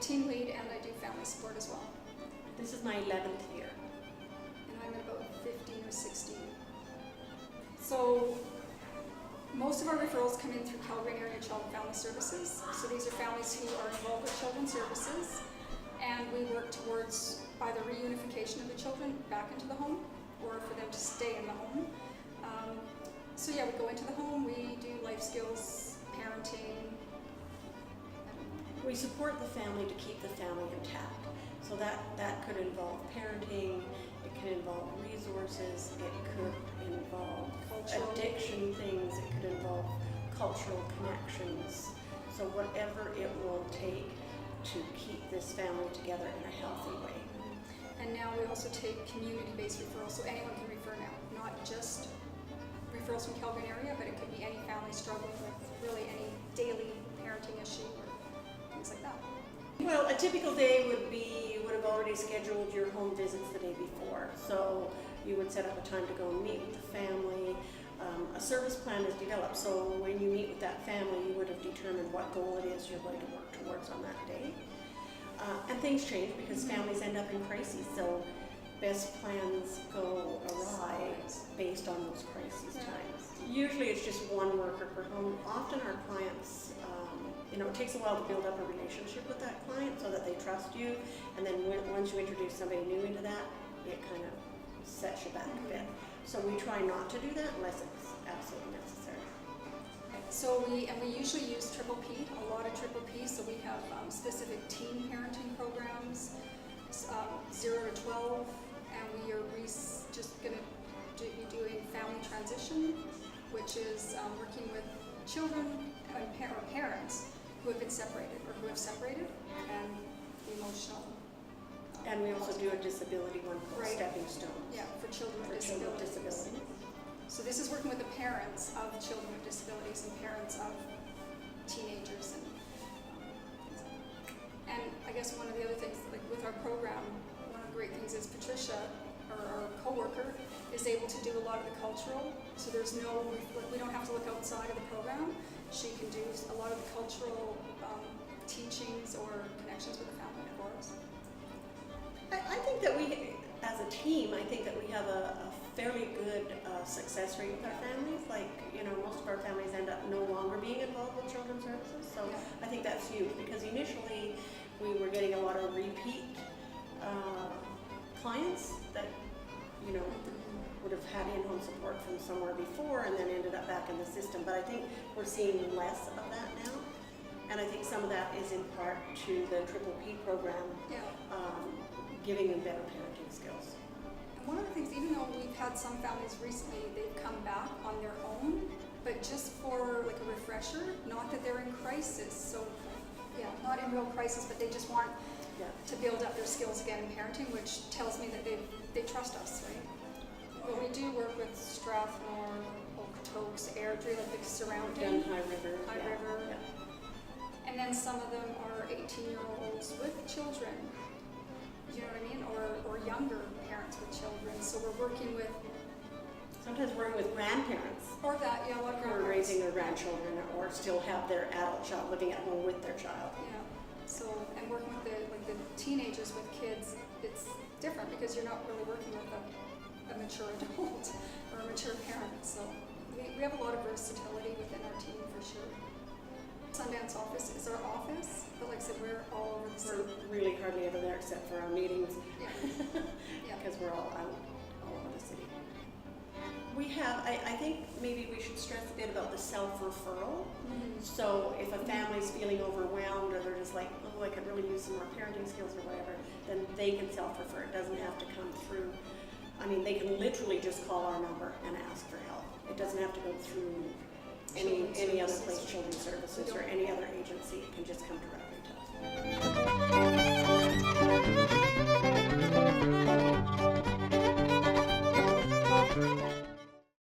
team lead and I do family support as well. This is my 11th year. And I'm at about 15 or 16. So most of our referrals come in through Calgary Area Child and Family Services. So these are families who are involved with children's services, and we work towards either reunification of the children back into the home or for them to stay in the home. So yeah, we go into the home, we do life skills, parenting. We support the family to keep the family intact. So that could involve parenting, it could involve resources, it could involve addiction things, it could involve cultural connections. So whatever it will take to keep this family together in a healthy way. And now we also take community-based referrals, so anyone can refer now, not just referrals from Calgary area, but it could be any family struggling with really any daily parenting issue or things like that. Well, a typical day would be, you would have already scheduled your home visits the day before. So you would set up a time to go and meet with the family. A service plan is developed, so when you meet with that family, you would have determined what goal it is you're going to work towards on that day. And things change because families end up in crises, so best plans go awry based on those crisis times. Usually it's just one worker per home. Often our clients, it takes a while to build up a relationship with that client so that they trust you, and then once you introduce somebody new into that, it kind of sets you back a bit. So we try not to do that unless it's absolutely necessary. So we usually use Triple P, a lot of Triple P, so we have specific teen parenting programs, 0 to 12, and we are just going to be doing family transition, which is working with children and parents who have been separated or who have separated, and the emotional. And we also do a disability one called Stepping Stones. Yeah, for children with disabilities. So this is working with the parents of children with disabilities and parents of teenagers and things like that. And I guess one of the other things, like with our program, one of the great things is Patricia, our co-worker, is able to do a lot of the cultural. So there's we don't have to look outside of the program. She can do a lot of the cultural teachings or connections with the family for us. I think that we, as a team, I think that we have a fairly good success rate with our families. Like, most of our families end up no longer being involved with children's services. So I think that's huge because initially we were getting a lot of repeat clients that, would have had in-home support from somewhere before and then ended up back in the system. But I think we're seeing less of that now. And I think some of that is in part to the Triple P program, giving them better parenting skills. And one of the things, even though we've had some families recently, they've come back on their own, but just for like a refresher, not that they're in crisis. So, not in real crisis, but they just want to build up their skills again in parenting, which tells me that they trust us, right? But we do work with Strathmore, Okotoks, Airdrie, like the surrounding. High River. Yeah. And then some of them are 18-year-olds with children. You know what I mean? Or younger parents with children. So we're working with... Sometimes working with grandparents. Or that, a lot of grandparents. Who are raising their grandchildren or still have their adult child living at home with their child. Yeah. So, and working with the teenagers with kids, it's different because you're not really working with a mature adult or a mature parent. So we have a lot of versatility within our team for sure. Sundance office is our office, but like I said, we're all over the city. We're really hardly ever there except for our meetings. Yeah. Because we're all out all over the city. We have, I think maybe we should stress a bit about the self-referral. So if a family's feeling overwhelmed or they're just like, I could really use some more parenting skills or whatever, then they can self-refer. It doesn't have to come through. They can literally just call our number and ask for help. It doesn't have to go through any other place, children's services or any other agency. It can just come directly to us.